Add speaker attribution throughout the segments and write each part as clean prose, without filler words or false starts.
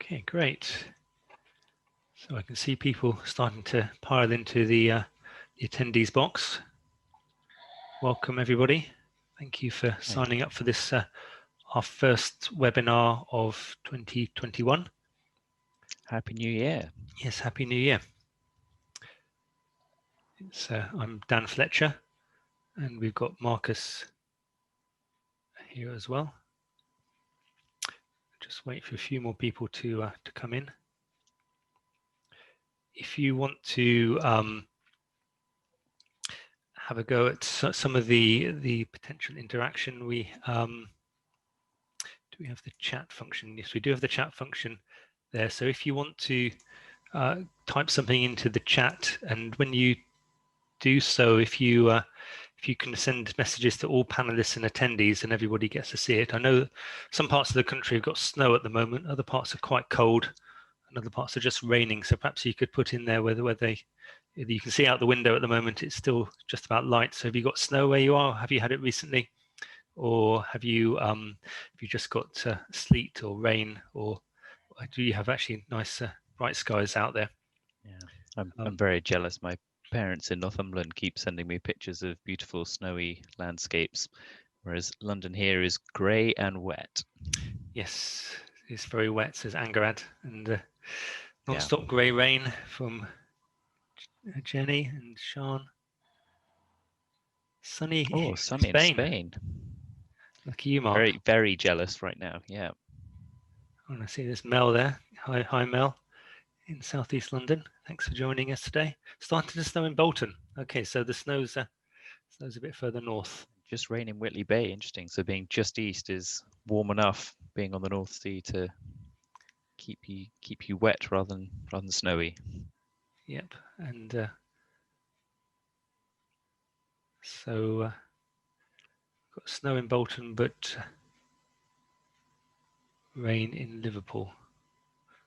Speaker 1: Okay, great. So I can see people starting to pile into the attendees box. Welcome everybody. Thank you for signing up for this, our first webinar of 2021.
Speaker 2: Happy New Year.
Speaker 1: Yes, Happy New Year. I'm Dan Fletcher, and we've got Marcus here as well. Just wait for a few more people to come in. If you want to have a go at some of the potential interaction, do we have the chat function? Yes, we do have the chat function there. So if you want to type something into the chat, and when you do so, if you can send messages to all panelists and attendees and everybody gets to see it. I know some parts of the country have got snow at the moment, other parts are quite cold, and other parts are just raining. So perhaps you could put in there whether you can see out the window at the moment, it's still just about light. So have you got snow where you are? Have you had it recently? Or have you just got sleet or rain, or do you have actually nice bright skies out there?
Speaker 2: Yeah, I'm very jealous. My parents in Northumberland keep sending me pictures of beautiful snowy landscapes, whereas London here is grey and wet.
Speaker 1: Yes, it's very wet, says Angarad, and non-stop grey rain from Jenny and Sean. Sunny,
Speaker 2: sunny
Speaker 1: Spain.
Speaker 2: in Spain.
Speaker 1: Lucky you, Mark.
Speaker 2: Very, very jealous right now. Yeah.
Speaker 1: Oh, I see there's Mel there. Hi, Mel, in southeast London. Thanks for joining us today. Starting to snow in Bolton. Okay, so the snow's a bit further north.
Speaker 2: Just rain in Whitley Bay. Interesting. So being just east is warm enough. Being on the North Sea to keep you wet rather than snowy.
Speaker 1: Yep, and so got snow in Bolton, but rain in Liverpool.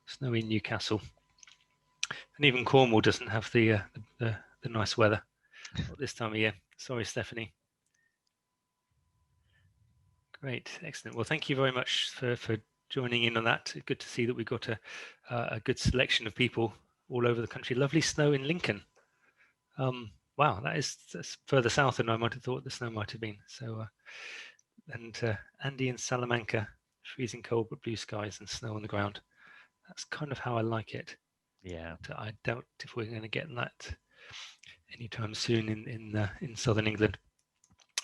Speaker 1: Snow in Newcastle, and even Cornwall doesn't have the nice weather this time of year. Sorry, Stephanie. Great, excellent. Well, thank you very much for joining in on that. Good to see that we've got a good selection of people all over the country. Lovely snow in Lincoln. Wow, that's further south than I might have thought the snow might have been. So, and Andy in Salamanca, freezing cold but blue skies and snow on the ground. That's kind of how I like it.
Speaker 2: Yeah.
Speaker 1: But I doubt if we're going to get that anytime soon in southern England.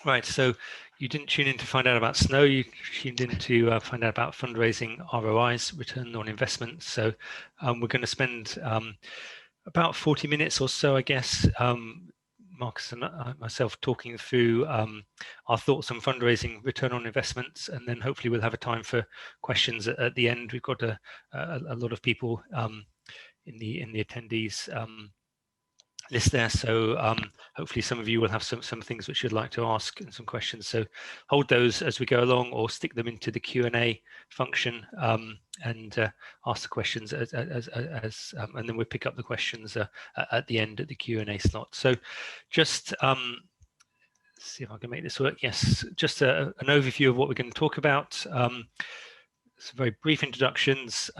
Speaker 1: Right, so you didn't tune in to find out about snow, you tuned in to find out about fundraising ROIs, return on investment. So we're going to spend about 40 minutes or so, I guess, Marcus and myself talking through our thoughts on fundraising, return on investments, and then hopefully we'll have a time for questions at the end. We've got a lot of people in the attendees list there, so hopefully some of you will have some things which you'd like to ask and some questions, so hold those as we go along or stick them into the Q&A function and ask the questions as and then we'll pick up the questions at the end at the Q&A slot. So just see if I can make this work. Yes, just an overview of what we're going to talk about, some very brief introductions,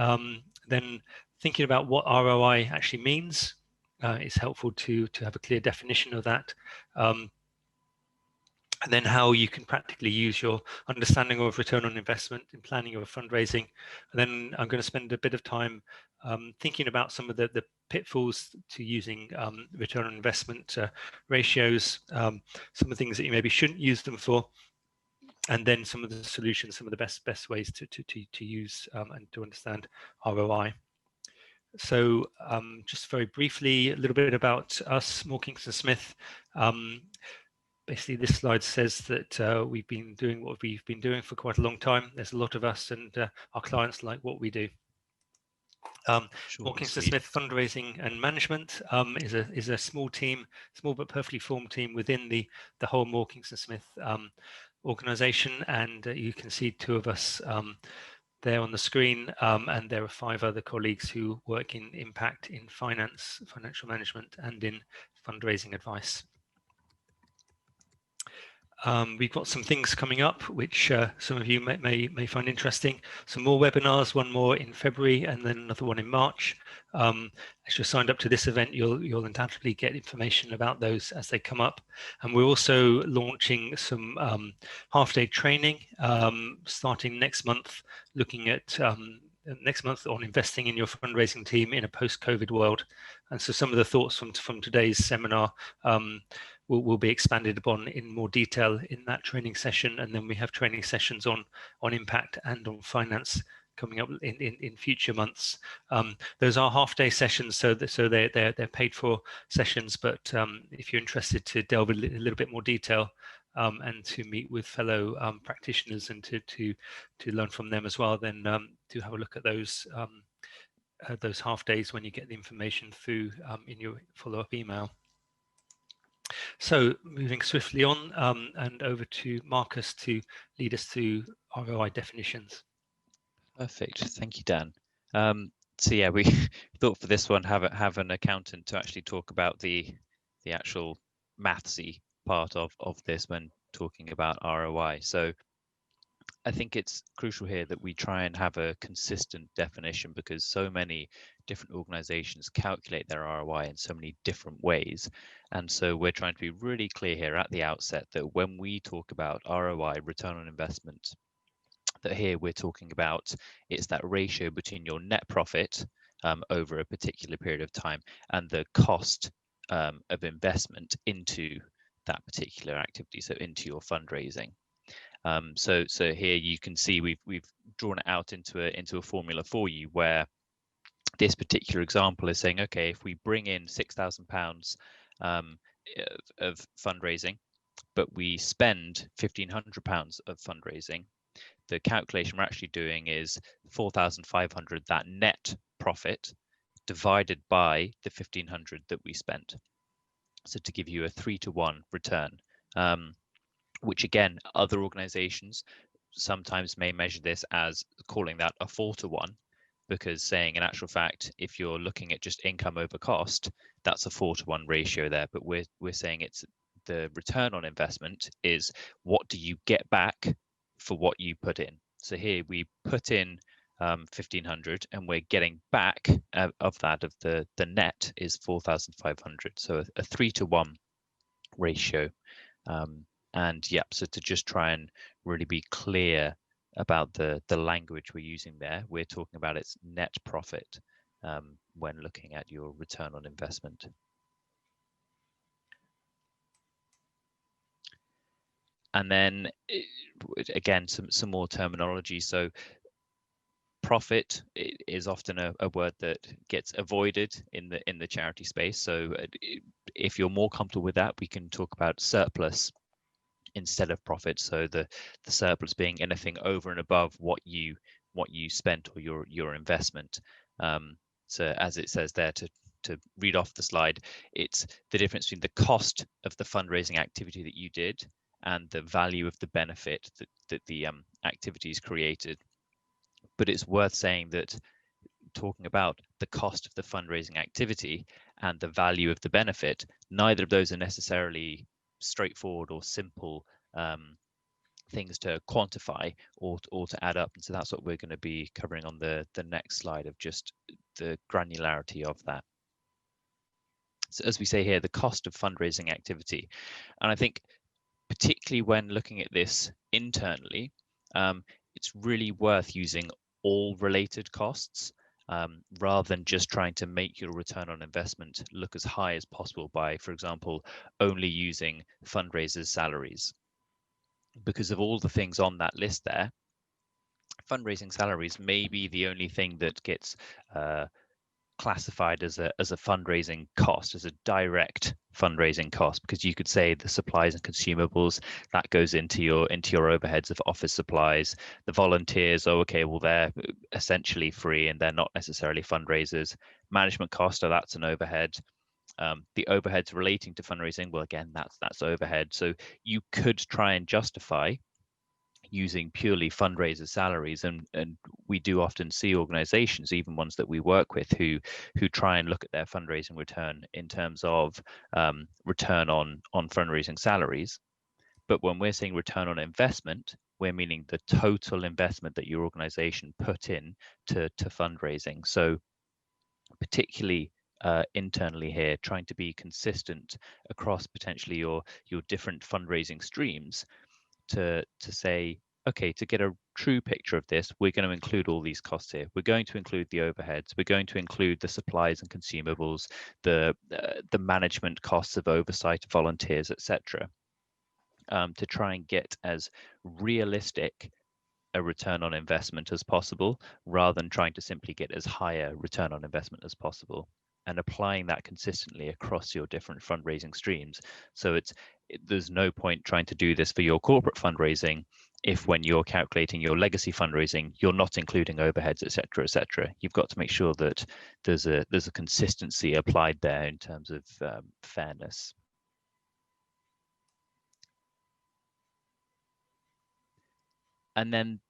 Speaker 1: then thinking about what ROI actually means. It's helpful to have a clear definition of that, and then how you can practically use your understanding of return on investment in planning your fundraising. And then I'm going to spend a bit of time thinking about some of the pitfalls to using return on investment ratios, some of the things that you maybe shouldn't use them for, and then some of the solutions, some of the best ways to use and to understand ROI. So just very briefly, a little bit about us, Moore Kingston Smith. Basically, this slide says that we've been doing what we've been doing for quite a long time. There's a lot of us, and our clients like what we do. Moore Kingston Smith Fundraising and Management is a small team, small but perfectly formed team within the whole Moore Kingston Smith organization, and you can see two of us there on the screen, and there are 5 other colleagues who work in impact, in finance, financial management, and in fundraising advice. We've got some things coming up which some of you may find interesting. Some more webinars, one more in February and then another one in March. As you're signed up to this event, you'll undoubtedly get information about those as they come up. And we're also launching some half-day training starting next month, looking at next month on investing in your fundraising team in a post-COVID world. And so some of the thoughts from today's seminar will be expanded upon in more detail in that training session. And then we have training sessions on impact and on finance coming up in future months. Those are half-day sessions, so they're paid for sessions. But if you're interested to delve a little bit more detail and to meet with fellow practitioners and to learn from them as well, then do have a look at those half days when you get the information through in your follow-up email. So moving swiftly on and over to Marcus to lead us through ROI definitions.
Speaker 2: Perfect. Thank you, Dan. So yeah, we thought for this one have an accountant to actually talk about the actual mathsy part of this when talking about ROI. So I think it's crucial here that we try and have a consistent definition, because so many different organizations calculate their ROI in so many different ways. And so we're trying to be really clear here at the outset that when we talk about ROI, return on investment, that here we're talking about it's that ratio between your net profit over a particular period of time and the cost of investment into that particular activity, so into your fundraising. So here you can see we've drawn it out into a formula for you, where this particular example is saying, okay, if we bring in £6,000 of fundraising, but we spend £1,500 of fundraising, the calculation we're actually doing is 4,500, that net profit, divided by the 1,500 that we spent. So to give you a 3-to-1 return, which again, other organizations sometimes may measure this as calling that a 4-to-1, because saying in actual fact, if you're looking at just income over cost, that's a 4-to-1 ratio there. But we're saying it's the return on investment is what do you get back for what you put in. So here we put in 1,500 and we're getting back of that, of the net is 4,500. So a 3-to-1 ratio. And yeah, so to just try and really be clear about the language we're using there, we're talking about its net profit when looking at your return on investment. And then again, some more terminology. So profit is often a word that gets avoided in the charity space. So if you're more comfortable with that, we can talk about surplus instead of profit. So the surplus being anything over and above what you spent or your investment. So as it says there, to read off the slide, it's the difference between the cost of the fundraising activity that you did and the value of the benefit that the activities created. But it's worth saying that talking about the cost of the fundraising activity and the value of the benefit, neither of those are necessarily straightforward or simple things to quantify or to add up. And so that's what we're going to be covering on the next slide, of just the granularity of that. So as we say here, the cost of fundraising activity. And I think particularly when looking at this internally, it's really worth using all related costs rather than just trying to make your return on investment look as high as possible by, for example, only using fundraisers' salaries. Because of all the things on that list there, fundraising salaries may be the only thing that gets classified as a fundraising cost, as a direct fundraising cost, because you could say the supplies and consumables that goes into your overheads of office supplies. The volunteers, oh, okay, well, they're essentially free and they're not necessarily fundraisers. Management cost, oh, that's an overhead. The overheads relating to fundraising, well, again, that's overhead. So you could try and justify using purely fundraiser salaries, and we do often see organizations, even ones that we work with, who try and look at their fundraising return in terms of return on fundraising salaries. But when we're saying return on investment, we're meaning the total investment that your organization put in to fundraising. So particularly internally here, trying to be consistent across potentially your different fundraising streams to say, okay, to get a true picture of this, we're going to include all these costs here. We're going to include the overheads. We're going to include the supplies and consumables, the management costs of oversight, volunteers, etc. To try and get as realistic a return on investment as possible, rather than trying to simply get as high a return on investment as possible, and applying that consistently across your different fundraising streams. So there's no point trying to do this for your corporate fundraising if, when you're calculating your legacy fundraising, you're not including overheads, etc., etc. You've got to make sure that there's a consistency applied there in terms of fairness. And then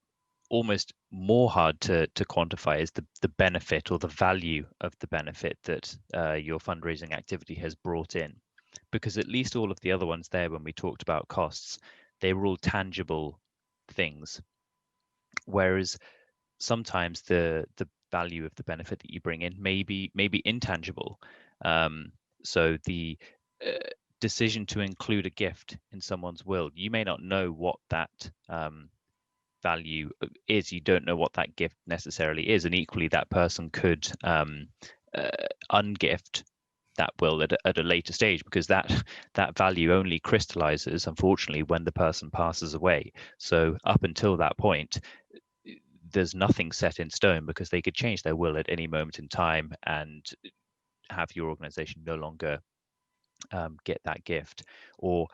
Speaker 2: almost more hard to quantify is the benefit or the value of the benefit that your fundraising activity has brought in, because at least all of the other ones there, when we talked about costs, they were all tangible things, whereas sometimes the value of the benefit that you bring in may be intangible. So the decision to include a gift in someone's will, you may not know what that value is. You don't know what that gift necessarily is, and equally that person could ungift that will at a later stage, because that value only crystallizes, unfortunately, when the person passes away. So up until that point, there's nothing set in stone, because they could change their will at any moment in time and have your organization no longer get that gift. Or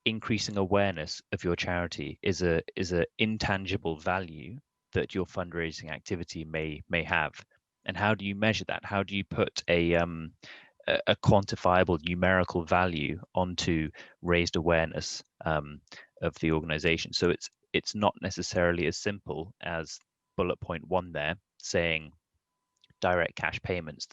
Speaker 2: increasing awareness of your charity is a intangible value that your fundraising activity may have. And how do you measure that? How do you put a quantifiable numerical value onto raised awareness of the organization? So it's not necessarily as simple as bullet point 1 there, saying direct cash payments.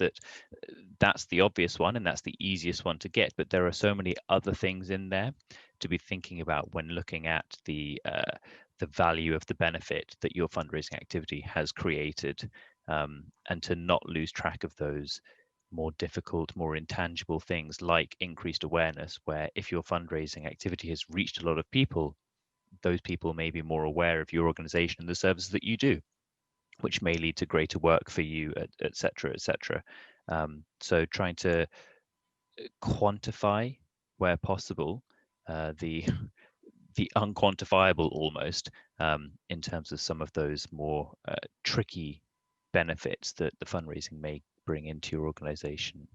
Speaker 2: That's the obvious one and that's the easiest one to get, but there are so many other things in there to be thinking about when looking at the value of the benefit that your fundraising activity has created, and to not lose track of those more difficult, more intangible things like increased awareness, where if your fundraising activity has reached a lot of people, those people may be more aware of your organization and the services that you do, which may lead to greater work for you, et cetera, et cetera. So trying to quantify where possible the unquantifiable almost, in terms of some of those more tricky benefits that the fundraising may bring into your organization.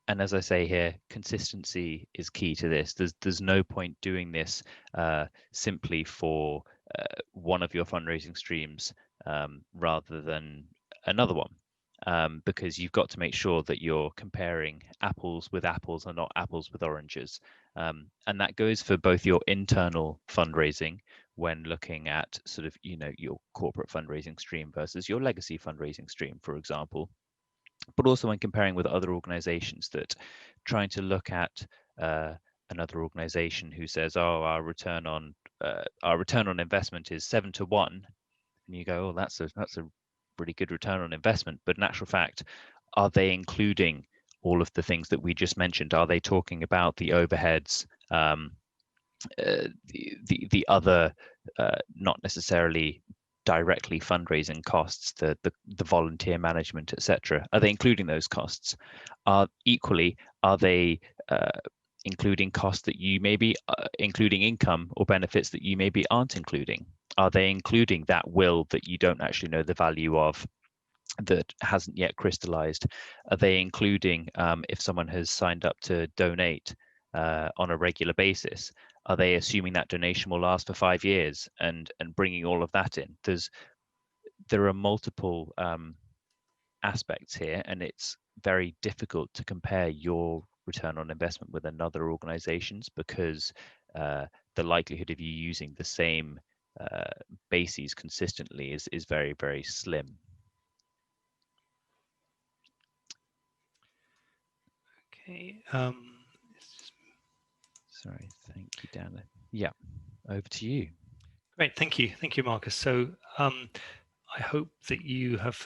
Speaker 2: And as I say here, consistency is key to this. There's no point doing this simply for one of your fundraising streams rather than another one, because you've got to make sure that you're comparing apples with apples and not apples with oranges. And that goes for both your internal fundraising, when looking at sort of, your corporate fundraising stream versus your legacy fundraising stream, for example, but also when comparing with other organizations, that trying to look at another organization who says, oh, our return on investment is 7 to 1, and you go, oh, that's a really good return on investment. But in actual fact, are they including all of the things that we just mentioned? Are they talking about the overheads, the other not necessarily directly fundraising costs, the volunteer management, etc.? Are they including those costs? Are they including costs that you may be including income or benefits that you maybe aren't including? Are they including that will that you don't actually know the value of, that hasn't yet crystallized? Are they including, if someone has signed up to donate on a regular basis, are they assuming that donation will last for 5 years and bringing all of that in? There are multiple aspects here, and it's very difficult to compare your return on investment with another organization's, because the likelihood of you using the same bases consistently is very, very slim.
Speaker 1: Okay.
Speaker 2: Sorry, thank you, Dan. Yeah, over to you.
Speaker 1: Great, thank you, Marcus. So I hope that you have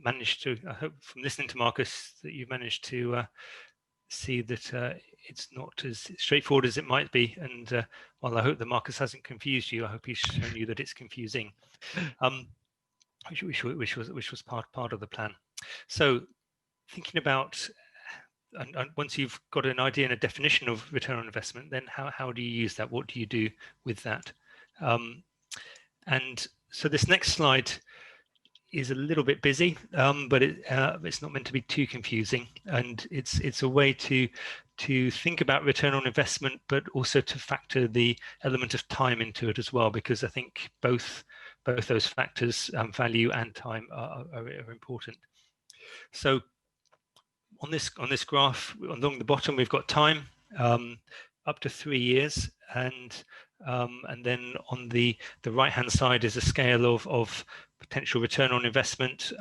Speaker 1: managed to. I hope from listening to Marcus that you've managed to see that it's not as straightforward as it might be. And while I hope that Marcus hasn't confused you, I hope he's shown you that it's confusing, which was part of the plan. So thinking about, and once you've got an idea and a definition of return on investment, then how do you use that? What do you do with that? And so this next slide is a little bit busy, but it's not meant to be too confusing, and it's a way to think about return on investment, but also to factor the element of time into it as well, because I think both those factors, value and time, are important. So on this graph, along the bottom, we've got time, up to 3 years, and then on the right hand side is a scale of potential return on investment.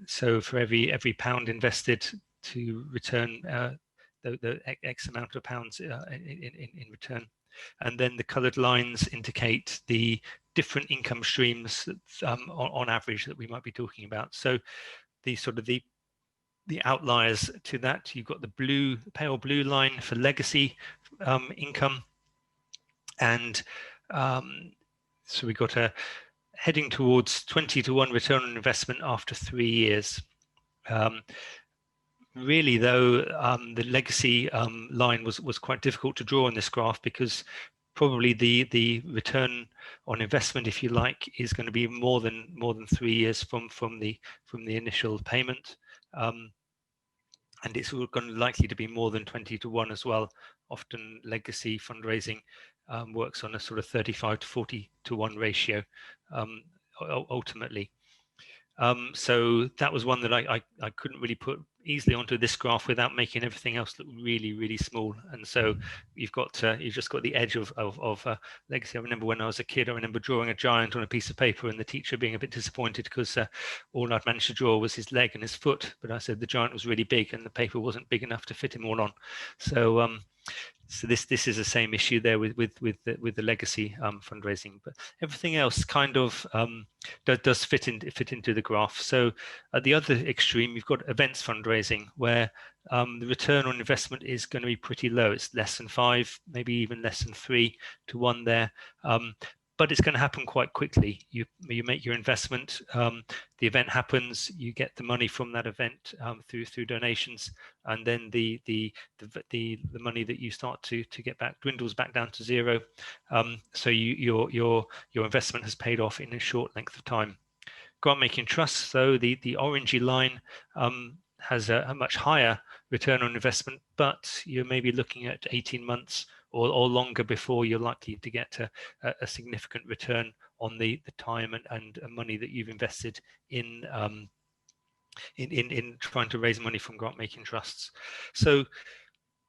Speaker 1: So for every pound invested to return the X amount of pounds in return. And then the coloured lines indicate the different income streams that, on average, that we might be talking about. So the sort of the outliers to that, you've got the pale blue line for legacy income, and so we got a heading towards 20-to-1 return on investment after 3 years. Really, though, the legacy line was quite difficult to draw on this graph, because probably the return on investment, if you like, is going to be more than 3 years from the initial payment. And it's likely to be more than 20-to-1 as well. Often legacy fundraising works on a sort of 35 to 40-to-1 ratio, ultimately. So that was one that I couldn't really put easily onto this graph without making everything else look really small. And so you've just got the edge of legacy. I remember when I was a kid, I remember drawing a giant on a piece of paper, and the teacher being a bit disappointed because all I'd managed to draw was his leg and his foot. But I said the giant was really big, and the paper wasn't big enough to fit him all on. So so this is the same issue there with the legacy fundraising, but everything else kind of does fit into the graph. So at the other extreme, you've got events fundraising, where the return on investment is going to be pretty low. It's less than 5, maybe even less than 3-to-1 there. But it's going to happen quite quickly. You make your investment, the event happens, you get the money from that event through donations, and then the money that you start to get back dwindles back down to zero. So your investment has paid off in a short length of time. Grant making trusts, though, the orangey line has a much higher return on investment, but you're maybe looking at 18 months or longer before you're likely to get a significant return on the time and money that you've invested in trying to raise money from grant making trusts. So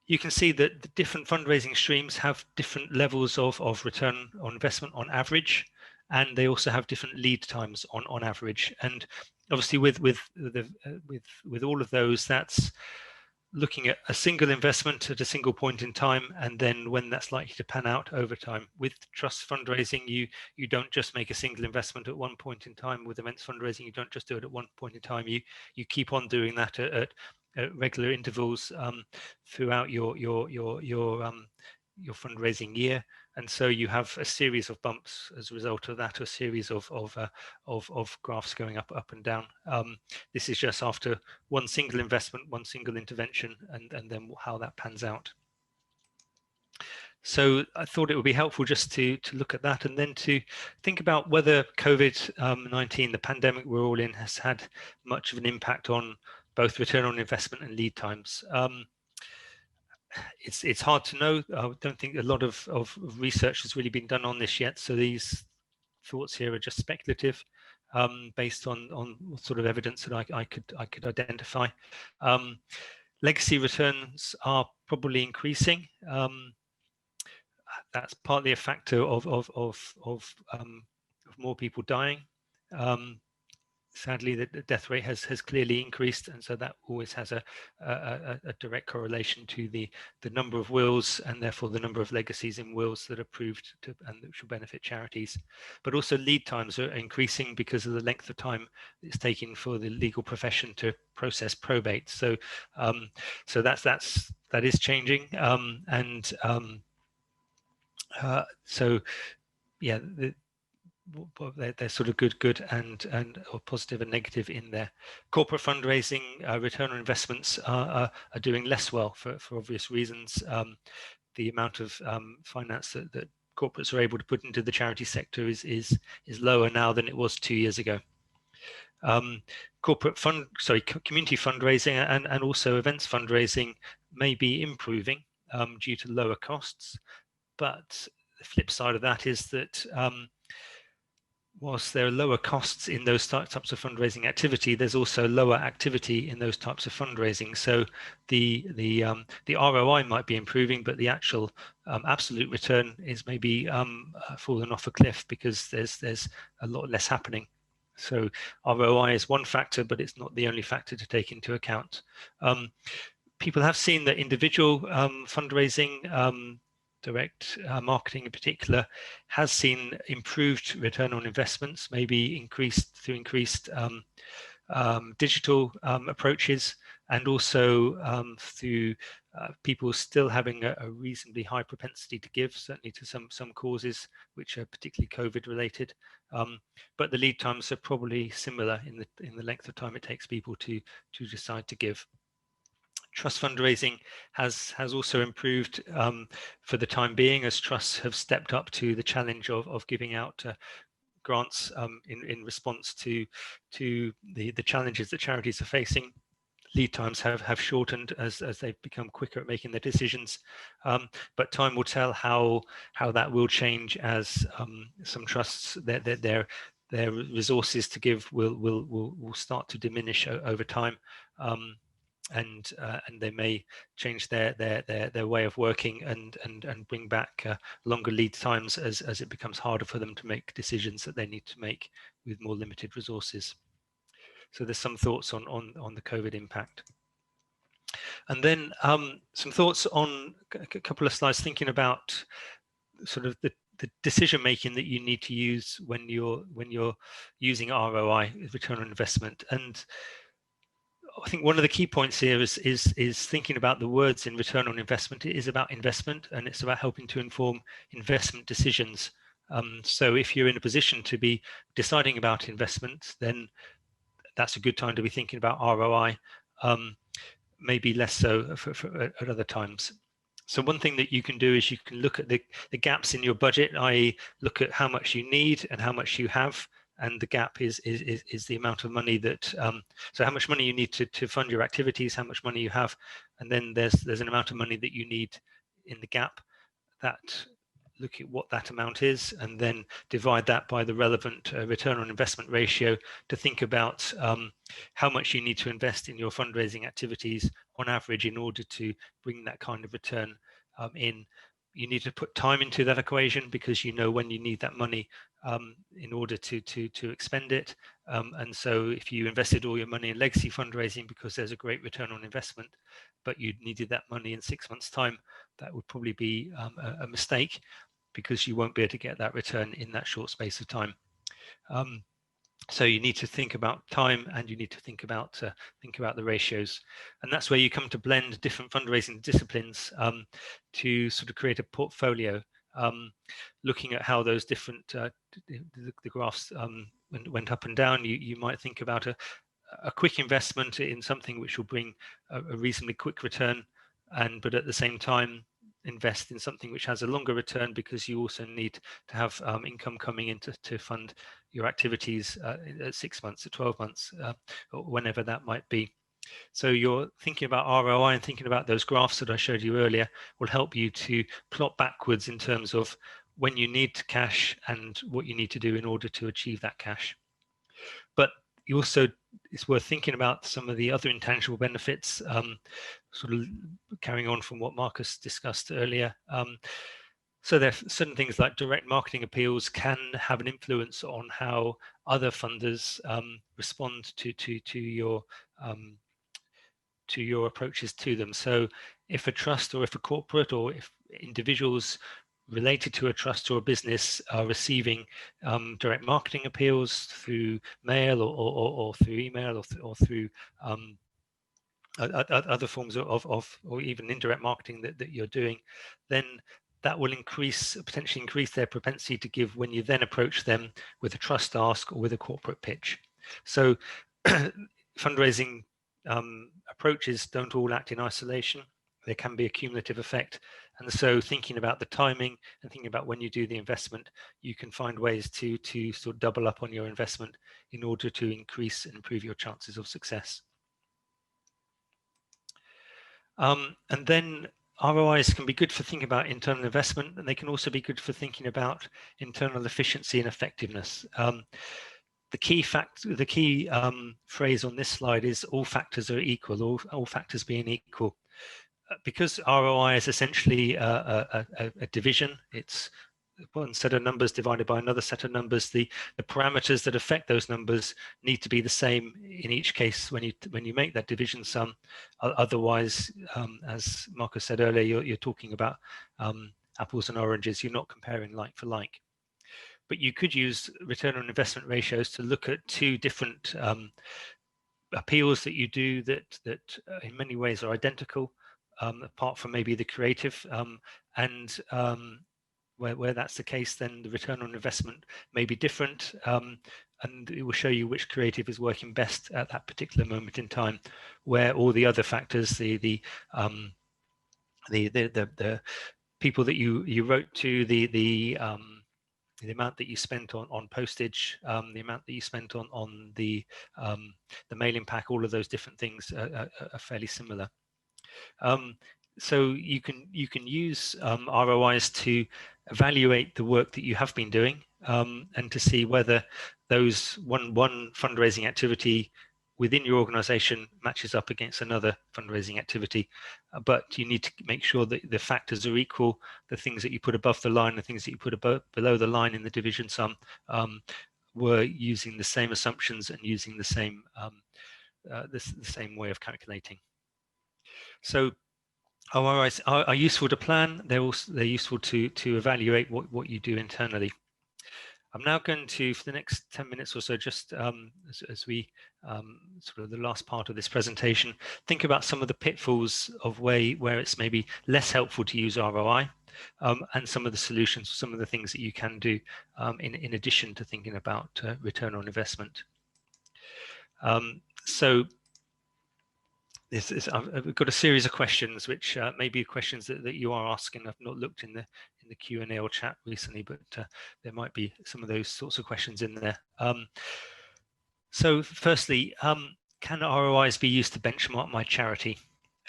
Speaker 1: you can see that the different fundraising streams have different levels of return on investment on average, and they also have different lead times on average. And obviously with all of those, that's looking at a single investment at a single point in time, and then when that's likely to pan out over time. With trust fundraising, you don't just make a single investment at one point in time. With events fundraising, you don't just do it at one point in time. You keep on doing that at regular intervals throughout your fundraising year, and so you have a series of bumps as a result of that, a series of graphs going up and down. This is just after one single investment, one single intervention, and then how that pans out. So I thought it would be helpful just to look at that, and then to think about whether COVID-19, the pandemic we're all in, has had much of an impact on both return on investment and lead times. It's hard to know. I don't think a lot of research has really been done on this yet. So these thoughts here are just speculative, based on what sort of evidence that I could identify. Legacy returns are probably increasing. That's partly a factor of more people dying. sadly, the death rate has clearly increased, and so that always has a direct correlation to the number of wills, and therefore the number of legacies in wills that are proved to and that should benefit charities. But also lead times are increasing because of the length of time it's taking for the legal profession to process probate. So so that is changing, so yeah, they're sort of good and or positive and negative in there. Corporate fundraising return on investments are doing less well for obvious reasons. The amount of finance that corporates are able to put into the charity sector is lower now than it was 2 years ago. Community fundraising and also events fundraising may be improving due to lower costs, but the flip side of that is that whilst there are lower costs in those types of fundraising activity, there's also lower activity in those types of fundraising. So the ROI might be improving, but the actual absolute return is maybe falling off a cliff because there's a lot less happening. So ROI is one factor, but it's not the only factor to take into account. People have seen that individual fundraising, direct marketing in particular, has seen improved return on investments, maybe increased digital approaches, and also through people still having a reasonably high propensity to give, certainly to some causes which are particularly COVID related. But the lead times are probably similar in the length of time it takes people to decide to give. Trust fundraising has also improved for the time being, as trusts have stepped up to the challenge of giving out grants in response to the challenges that charities are facing. Lead times have shortened as they've become quicker at making their decisions, but time will tell how that will change as some trusts their resources to give will start to diminish over time. And they may change their way of working and bring back longer lead times as it becomes harder for them to make decisions that they need to make with more limited resources. So there's some thoughts on the COVID impact. And then some thoughts on a couple of slides thinking about sort of the decision making that you need to use when you're using ROI, return on investment. And I think one of the key points here is thinking about the words in return on investment. It is about investment, and it's about helping to inform investment decisions. So if you're in a position to be deciding about investment, then that's a good time to be thinking about ROI, maybe less so at other times. So one thing that you can do is you can look at the gaps in your budget, i.e. look at how much you need and how much you have, and the gap is the amount of money that so how much money you need to fund your activities, how much money you have, and then there's an amount of money that you need in the gap. That look at what that amount is and then divide that by the relevant return on investment ratio to think about how much you need to invest in your fundraising activities on average in order to bring that kind of return in. You need to put time into that equation because you know when you need that money in order to expend it. And so if you invested all your money in legacy fundraising because there's a great return on investment, but you needed that money in 6 months' time, that would probably be a mistake, because you won't be able to get that return in that short space of time. So you need to think about time, and you need to think about the ratios, and that's where you come to blend different fundraising disciplines to sort of create a portfolio. Looking at how those different the graphs went up and down, you might think about a quick investment in something which will bring a reasonably quick return, but at the same time invest in something which has a longer return, because you also need to have income coming in to fund your activities at 6 months, at 12 months, or whenever that might be. So you're thinking about ROI and thinking about those graphs that I showed you earlier will help you to plot backwards in terms of when you need cash and what you need to do in order to achieve that cash. But you also, it's worth thinking about some of the other intangible benefits, sort of carrying on from what Marcus discussed earlier. So there are certain things like direct marketing appeals can have an influence on how other funders respond to your approaches to them. So if a trust or if a corporate or if individuals related to a trust or a business are receiving direct marketing appeals through mail or through email or through other forms of or even indirect marketing that you're doing, then that will potentially increase their propensity to give when you then approach them with a trust ask or with a corporate pitch. So fundraising approaches don't all act in isolation. There can be a cumulative effect. And so thinking about the timing and thinking about when you do the investment, you can find ways to sort of double up on your investment in order to increase and improve your chances of success. And then ROIs can be good for thinking about internal investment, and they can also be good for thinking about internal efficiency and effectiveness. The key phrase on this slide is all factors are equal, all factors being equal. Because ROI is essentially a division, it's one set of numbers divided by another set of numbers. The parameters that affect those numbers need to be the same in each case when you make that division sum. Otherwise, as Marcus said earlier, you're talking about apples and oranges. You're not comparing like for like. But you could use return on investment ratios to look at two different appeals that you do that in many ways are identical, apart from maybe the creative, and where that's the case, then the return on investment may be different, and it will show you which creative is working best at that particular moment in time, where all the other factors, the people that you wrote to, the amount that you spent on postage, the amount that you spent on the mailing pack, all of those different things are fairly similar. So you can use ROIs to evaluate the work that you have been doing, and to see whether those one fundraising activity within your organization matches up against another fundraising activity. But you need to make sure that the factors are equal. The things that you put above the line, the things that you put below the line in the division sum, were using the same assumptions and using the same the same way of calculating. So ROIs are useful to plan. They're useful to evaluate what you do internally. I'm now going to, for the next 10 minutes or so, just as we sort of the last part of this presentation, think about some of the pitfalls of where it's maybe less helpful to use ROI, and some of the solutions, some of the things that you can do in addition to thinking about return on investment. So I've got a series of questions which may be questions that you are asking. I've not looked in the Q&A or chat recently, but there might be some of those sorts of questions in there. So firstly, can ROIs be used to benchmark my charity?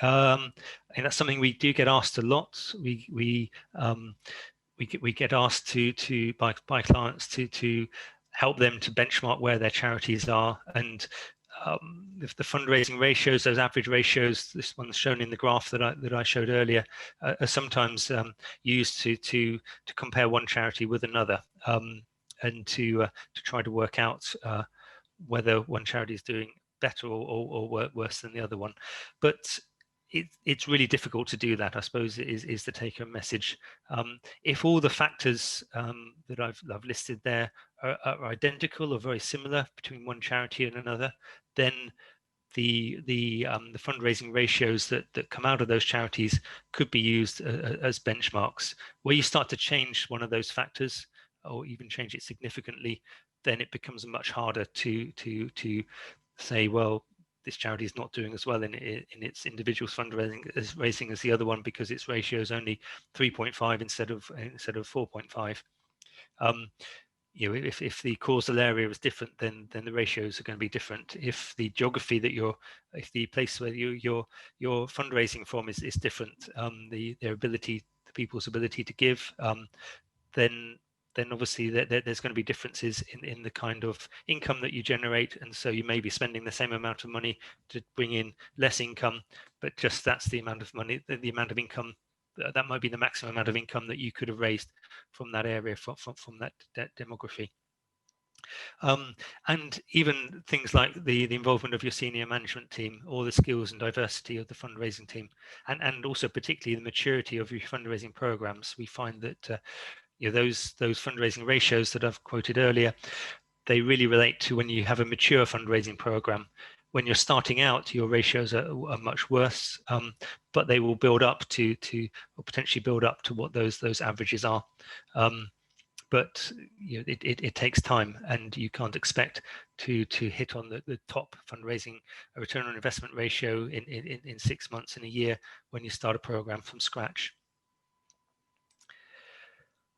Speaker 1: And that's something we do get asked a lot. We get asked by clients to help them to benchmark where their charities are, and if the fundraising ratios, those average ratios, this one's shown in the graph that I showed earlier, are sometimes used to compare one charity with another, and to try to work out whether one charity is doing better or worse than the other one. But it's really difficult to do that, I suppose, is the take-home message. If all the factors that I've listed there are identical or very similar between one charity and another, then the fundraising ratios that come out of those charities could be used as benchmarks. Where you start to change one of those factors, or even change it significantly, then it becomes much harder to say, well, this charity is not doing as well in its individual fundraising as the other one, because its ratio is only 3.5 instead of 4.5. You know, if the causal area is different, then the ratios are going to be different. If the geography if the place where you're fundraising from is different, their ability, the people's ability to give, then obviously there's going to be differences in the kind of income that you generate, and so you may be spending the same amount of money to bring in less income, but just that's the amount of money, the amount of income, that might be the maximum amount of income that you could have raised from that area, from that demography. And even things like the involvement of your senior management team, or the skills and diversity of the fundraising team, and also particularly the maturity of your fundraising programs. We find that those fundraising ratios that I've quoted earlier, they really relate to when you have a mature fundraising program. When you're starting out, your ratios are much worse, but they will build up to or potentially build up to what those averages are. But it takes time, and you can't expect to hit on the top fundraising return on investment ratio in 6 months, in a year, when you start a program from scratch.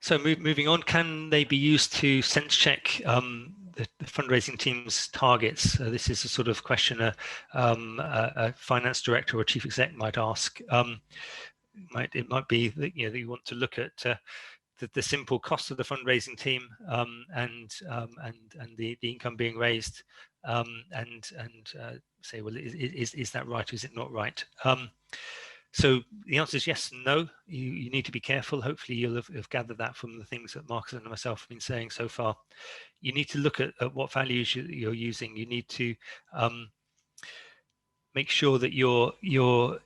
Speaker 1: So moving on, can they be used to sense check the fundraising team's targets? This is a sort of question a finance director or chief exec might ask. It might be that you want to look at the simple cost of the fundraising team, and the income being raised, and say, well, is that right, or is it not right? So the answer is yes and no. You need to be careful. Hopefully you'll have gathered that from the things that Marcus and myself have been saying so far. You need to look at what values you're using. You need to make sure that you're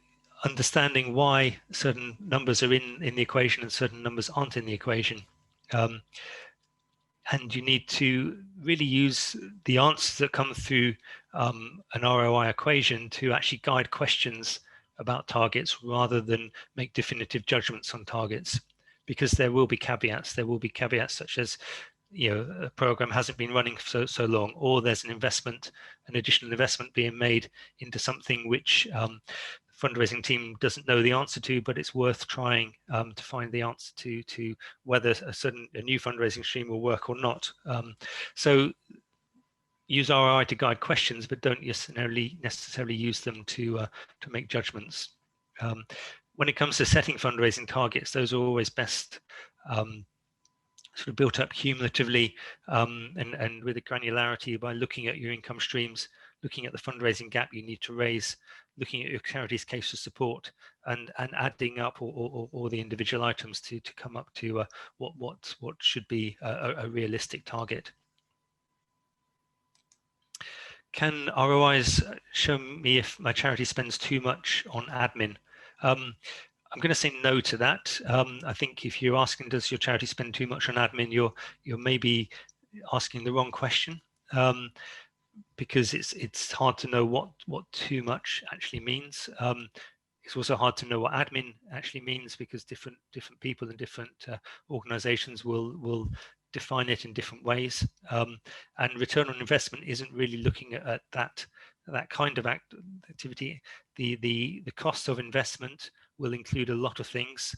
Speaker 1: understanding why certain numbers are in the equation and certain numbers aren't in the equation. And you need to really use the answers that come through an ROI equation to actually guide questions about targets, rather than make definitive judgments on targets, because there will be caveats. There will be caveats such as, a program hasn't been running for so long, or there's an additional investment being made into something which the fundraising team doesn't know the answer to, but it's worth trying to find the answer to whether a new fundraising stream will work or not. So use ROI to guide questions, but don't necessarily use them to make judgments. When it comes to setting fundraising targets, those are always best sort of built up cumulatively, and with a granularity, by looking at your income streams, looking at the fundraising gap you need to raise, looking at your charity's case for support, and adding up all the individual items to come up to what should be a realistic target. Can ROIs show me if my charity spends too much on admin? I'm going to say no to that. I think if you're asking, does your charity spend too much on admin, you're maybe asking the wrong question, because it's hard to know what too much actually means. It's also hard to know what admin actually means, because different people in different organizations will define it in different ways. And return on investment isn't really looking at that kind of activity. The cost of investment will include a lot of things,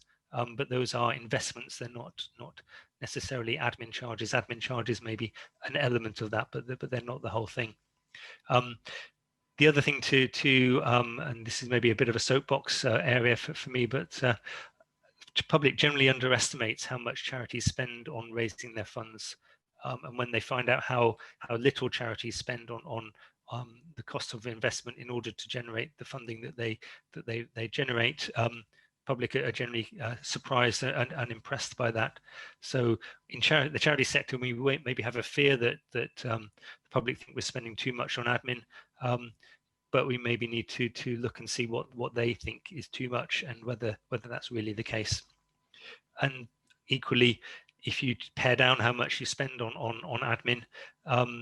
Speaker 1: but those are investments. They're not necessarily admin charges. Admin charges may be an element of that, but they're not the whole thing. The other thing and this is maybe a bit of a soapbox area for me, but the public generally underestimates how much charities spend on raising their funds, and when they find out how little charities spend on the cost of investment in order to generate the funding that they generate, public are generally surprised and impressed by that. So in the charity sector, we maybe have a fear that the public think we're spending too much on admin, but we maybe need to look and see what they think is too much, and whether that's really the case. And equally, if you pare down how much you spend on admin,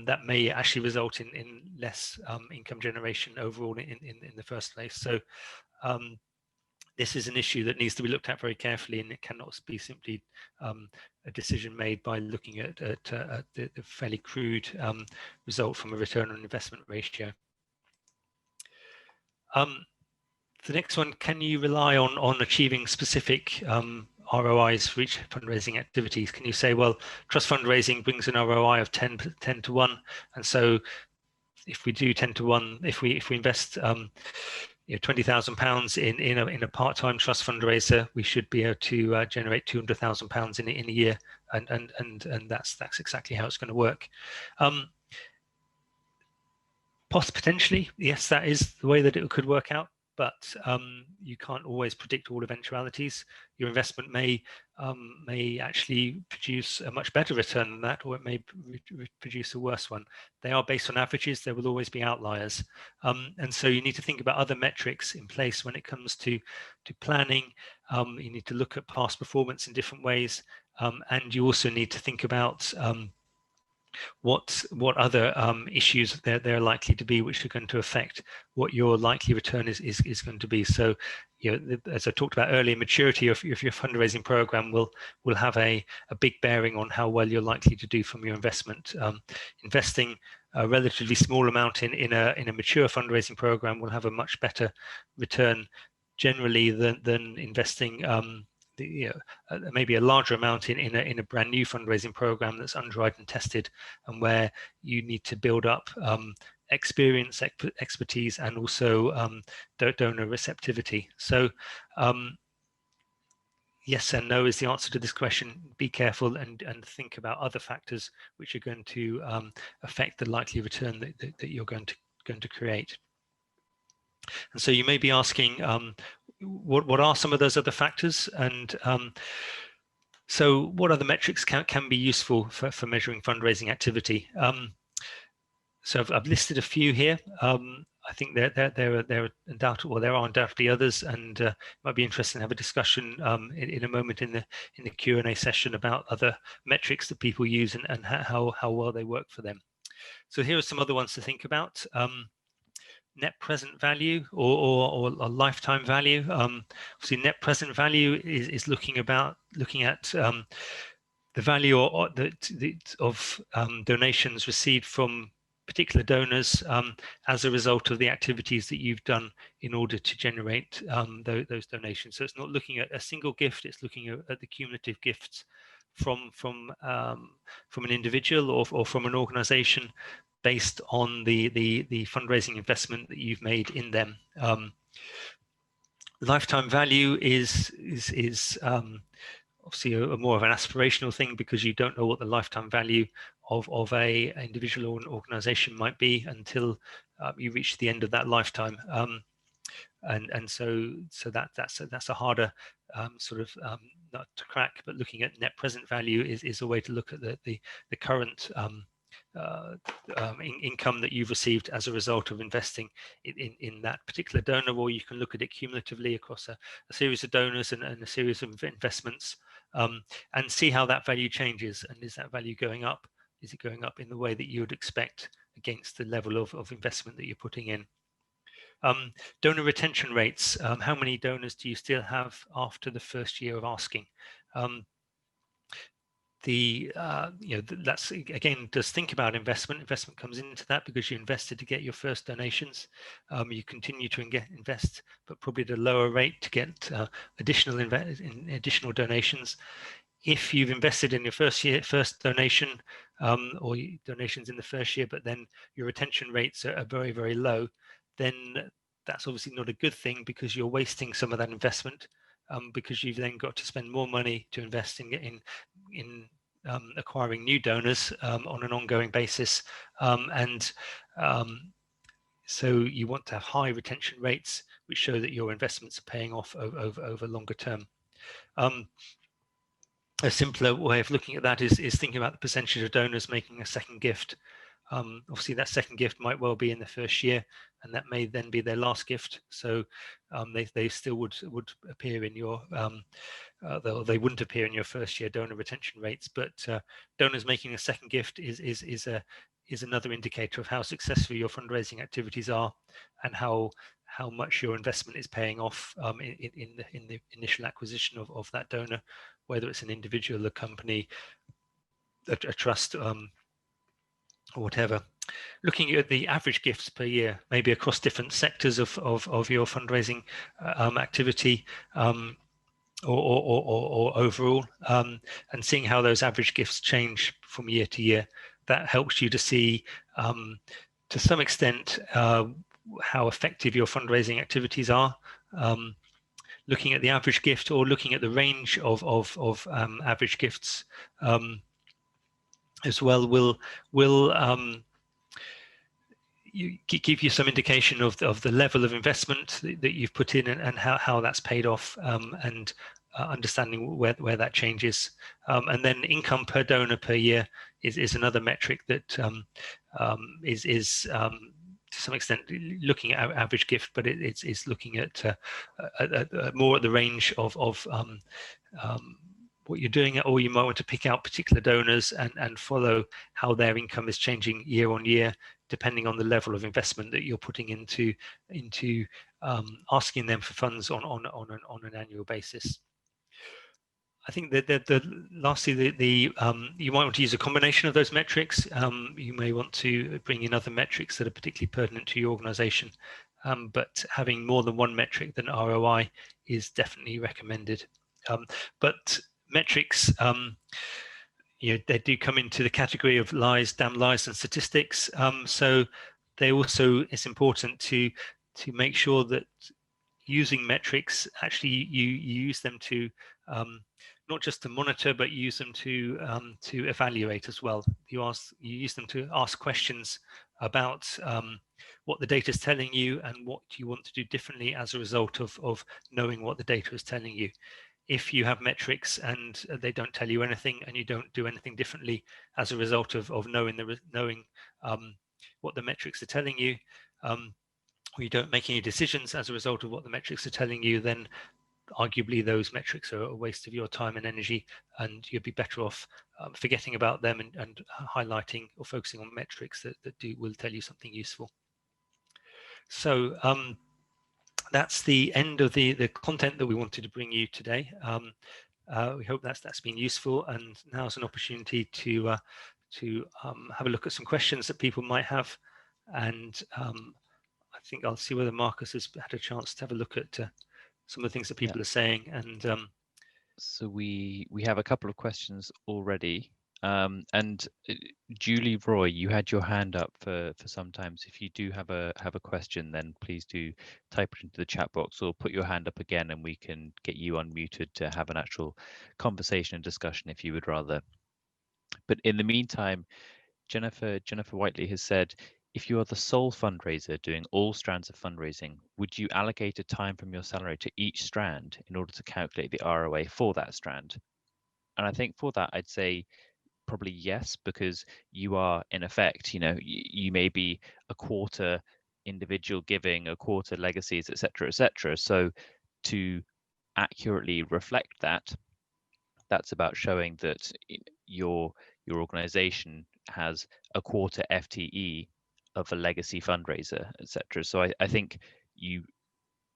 Speaker 1: that may actually result in less income generation overall in the first place. So this is an issue that needs to be looked at very carefully, and it cannot be simply a decision made by looking at the fairly crude result from a return on investment ratio. The next one, can you rely on achieving specific ROIs for each fundraising activities? Can you say, well, trust fundraising brings an ROI of 10 to 1, and so if we do 10 to 1, if we invest £20,000 in a part-time trust fundraiser, we should be able to generate £200,000 in a year, and that's exactly how it's going to work. Potentially, yes, that is the way that it could work out. but you can't always predict all eventualities. Your investment may actually produce a much better return than that, or it may produce a worse one. They are based on averages. There will always be outliers, and so you need to think about other metrics in place when it comes to planning. You need to look at past performance in different ways, and you also need to think about what other issues there are likely to be, which are going to affect what your likely return is going to be. So, as I talked about earlier, maturity of your fundraising program will have a big bearing on how well you're likely to do from your investment. Investing a relatively small amount in a mature fundraising program will have a much better return generally than investing maybe a larger amount in a brand new fundraising program that's untried and tested, and where you need to build up experience, expertise, and also donor receptivity. So yes and no is the answer to this question. Be careful and think about other factors which are going to affect the likely return that you're going to create. And so you may be asking, what are some of those other factors? And so what other metrics can be useful for measuring fundraising activity? So I've listed a few here. I think there are undoubtedly others, and it might be interesting to have a discussion in a moment in the Q&A session about other metrics that people use and how well they work for them. So here are some other ones to think about. Net present value or lifetime value. Obviously, net present value is looking at the value of donations received from particular donors as a result of the activities that you've done in order to generate those donations. So it's not looking at a single gift; it's looking at the cumulative gifts from an individual or from an organization, based on the fundraising investment that you've made in them. Lifetime value is obviously a more of an aspirational thing, because you don't know what the lifetime value of a individual or an organization might be until you reach the end of that lifetime. And so that's a harder sort of nut to crack. But looking at net present value is a way to look at the current income that you've received as a result of investing in that particular donor, or you can look at it cumulatively across a series of donors and a series of investments, and see how that value changes. And is that value going up? Is it going up in the way that you would expect against the level of investment that you're putting in? Donor retention rates. How many donors do you still have after the first year of asking? That's again, just think about investment. Investment comes into that because you invested to get your first donations. You continue to invest, but probably at a lower rate to get additional donations. If you've invested in your first donation, or donations in the first year, but then your retention rates are very, very low, then that's obviously not a good thing, because you're wasting some of that investment, because you've then got to spend more money to invest in acquiring new donors on an ongoing basis, so you want to have high retention rates which show that your investments are paying off over longer term. A simpler way of looking at that is thinking about the percentage of donors making a second gift. Obviously, that second gift might well be in the first year, and that may then be their last gift. So they still would appear in your they wouldn't appear in your first year donor retention rates. But donors making a second gift is another indicator of how successful your fundraising activities are, and how much your investment is paying off in the initial acquisition of that donor, whether it's an individual, a company, a trust, or whatever. Looking at the average gifts per year, maybe across different sectors of your fundraising activity, or overall, and seeing how those average gifts change from year to year. That helps you to see, to some extent, how effective your fundraising activities are. Looking at the average gift, or looking at the range of average gifts as well, will give you some indication of the level of investment that you've put in, and how that's paid off, and understanding where that changes. And then income per donor per year is another metric that is to some extent looking at average gift, but it's looking at more at the range of what you're doing, or you might want to pick out particular donors and follow how their income is changing year on year, depending on the level of investment that you're putting into asking them for funds on an annual basis. I think that lastly, you might want to use a combination of those metrics. You may want to bring in other metrics that are particularly pertinent to your organization, but having more than one metric than ROI is definitely recommended. But metrics, they do come into the category of lies, damn lies, and statistics. So it's important to make sure that using metrics, actually you use them to not just to monitor, but use them to evaluate as well. You use them to ask questions about what the data is telling you and what you want to do differently as a result of knowing what the data is telling you. If you have metrics and they don't tell you anything, and you don't do anything differently as a result of knowing what the metrics are telling you, or you don't make any decisions as a result of what the metrics are telling you, then arguably those metrics are a waste of your time and energy, and you'd be better off forgetting about them and highlighting or focusing on metrics that will tell you something useful. So that's the end of the content that we wanted to bring you today. We hope that's been useful, and now's an opportunity to have a look at some questions that people might have, and I think I'll see whether Marcus has had a chance to have a look at some of the things that people are saying. And
Speaker 2: so we have a couple of questions already. And Julie Roy, you had your hand up for some time. So if you do have a question, then please do type it into the chat box or put your hand up again, and we can get you unmuted to have an actual conversation and discussion if you would rather. But in the meantime, Jennifer Whiteley has said, if you are the sole fundraiser doing all strands of fundraising, would you allocate a time from your salary to each strand in order to calculate the ROA for that strand? And I think for that, I'd say probably yes, because you are in effect, you may be a quarter individual giving, a quarter legacies, etc., etc. So to accurately reflect that, that's about showing that your organization has a quarter FTE of a legacy fundraiser, etc. So I think you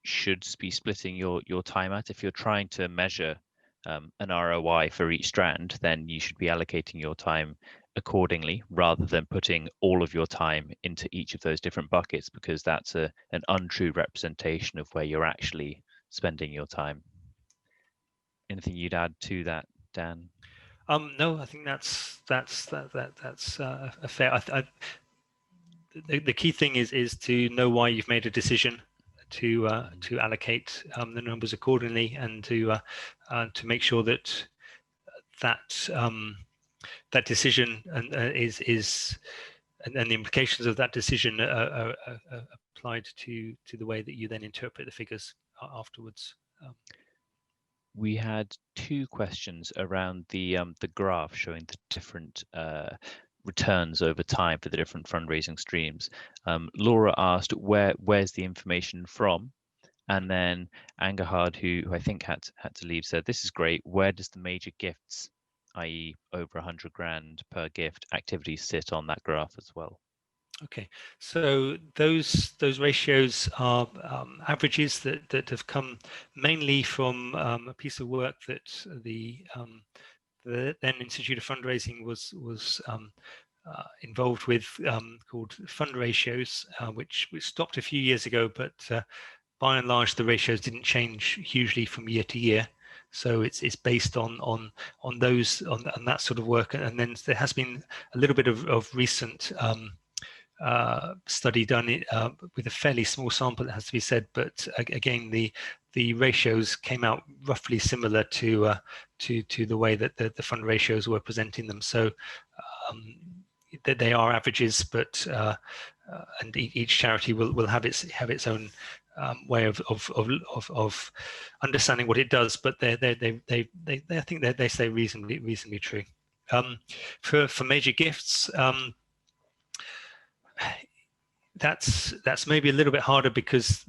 Speaker 2: should be splitting your time out. If you're trying to measure an ROI for each strand, then you should be allocating your time accordingly, rather than putting all of your time into each of those different buckets, because that's an untrue representation of where you're actually spending your time. Anything you'd add to that, Dan?
Speaker 1: No, I think that's a fair. The key thing is to know why you've made a decision to allocate the numbers accordingly, and to make sure that that decision and the implications of that decision are applied to the way that you then interpret the figures afterwards.
Speaker 2: We had two questions around the graph showing the different returns over time for the different fundraising streams. Laura asked where's the information from, and then Angahard, who I think had to leave, said this is great. Where does the major gifts, i.e. over 100 grand per gift, activities sit on that graph as well?
Speaker 1: Okay, so those ratios are averages that have come mainly from a piece of work that the then Institute of Fundraising was involved with, called fund ratios, which stopped a few years ago, but by and large the ratios didn't change hugely from year to year. So it's based on that sort of work, and then there has been a little bit of recent study done with a fairly small sample, it has to be said, but again the ratios came out roughly similar to the way that the fund ratios were presenting them. So that they are averages, but and each charity will have its own way of understanding what it does, but I think they stay reasonably true. For major gifts, that's maybe a little bit harder because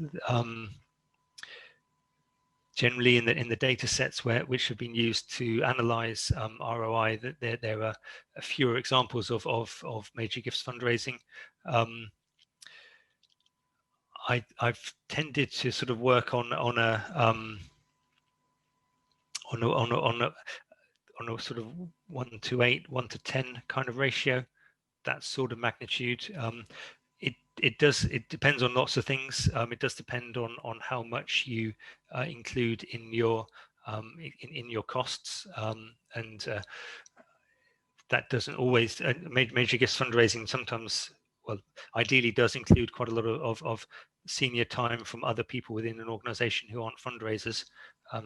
Speaker 1: generally in the data sets which have been used to analyze ROI, that there are fewer examples of major gifts fundraising. I've tended to sort of work on a sort of 1:8, 1:10 kind of ratio, that sort of magnitude. It depends on lots of things. It does depend on how much you include in your costs, and that doesn't always. Major gifts fundraising sometimes, well, ideally does include quite a lot of senior time from other people within an organization who aren't fundraisers.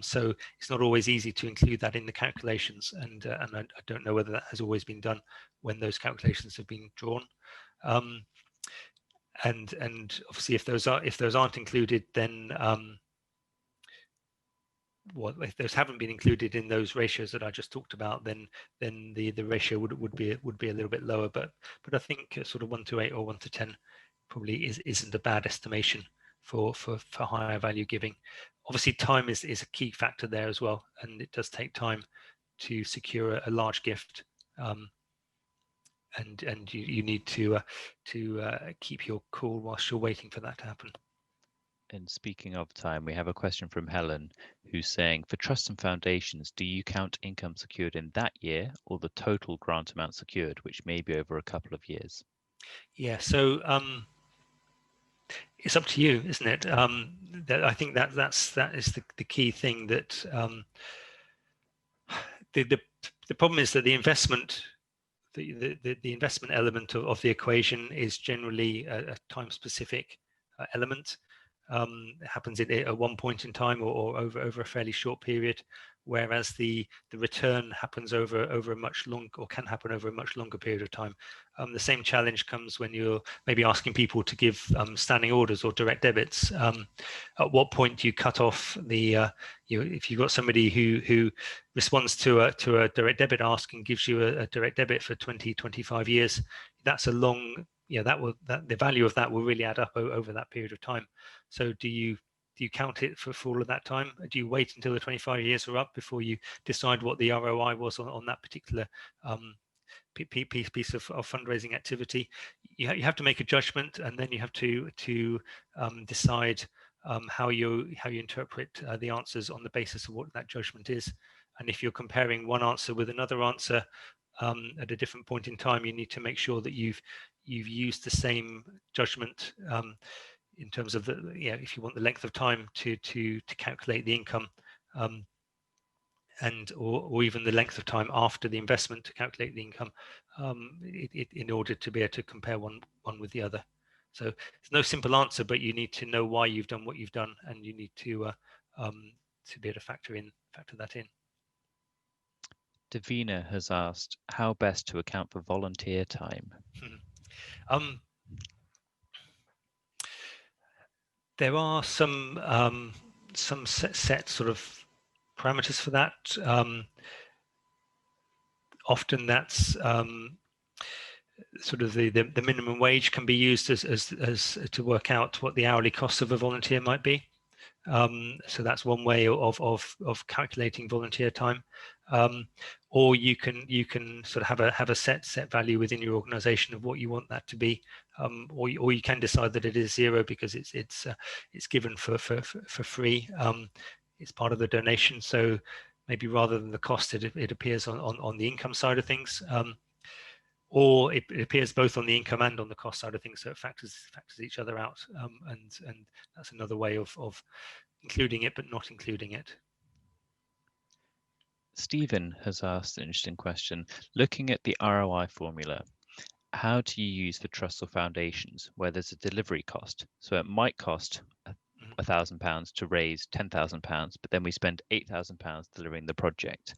Speaker 1: So it's not always easy to include that in the calculations, and I don't know whether that has always been done when those calculations have been drawn. And obviously, if those aren't included, then if those haven't been included in those ratios that I just talked about, then the ratio would be a little bit lower. But I think sort of 1:8 or 1:10 probably isn't a bad estimation for higher value giving. Obviously, time is a key factor there as well, and it does take time to secure a large gift. And you need to keep your cool whilst you're waiting for that to happen.
Speaker 2: And speaking of time, we have a question from Helen, who's saying, for trusts and foundations, do you count income secured in that year or the total grant amount secured, which may be over a couple of years? Yeah,
Speaker 1: so it's up to you, isn't it? I think that is the key thing. That the problem is that the investment. The investment element of the equation is generally a time-specific element. It happens at one point in time or over a fairly short period, whereas the return happens over a much long, or can happen over a much longer period of time. The same challenge comes when you're maybe asking people to give standing orders or direct debits. At what point do you cut off the if you've got somebody who responds to a direct debit ask and gives you a direct debit for 20-25 years, that's a long, the value of that will really add up over that period of time. So do you count it for all of that time? Do you wait until the 25 years are up before you decide what the ROI was on that particular piece of fundraising activity? You have to make a judgment, and then you have to decide how you interpret the answers on the basis of what that judgment is. And if you're comparing one answer with another answer at a different point in time, you need to make sure that you've used the same judgment in terms of if you want the length of time to calculate the income, and or even the length of time after the investment to calculate the income, in order to be able to compare one with the other. So there's no simple answer, but you need to know why you've done what you've done, and you need to be able to factor that in.
Speaker 2: Davina has asked how best to account for volunteer time.
Speaker 1: There are some set sort of parameters for that. Often that's sort of the minimum wage can be used as to work out what the hourly cost of a volunteer might be. So that's one way of calculating volunteer time. Or you can sort of have a set value within your organization of what you want that to be, or you can decide that it is zero because it's given for free. It's part of the donation, so maybe rather than the cost, it appears on the income side of things, or it appears both on the income and on the cost side of things, so it factors each other out, and that's another way of including it but not including it.
Speaker 2: Stephen has asked an interesting question. Looking at the ROI formula, how do you use for trusts or foundations where there's a delivery cost? So it might cost £1,000 to raise £10,000, but then we spend £8,000 delivering the project.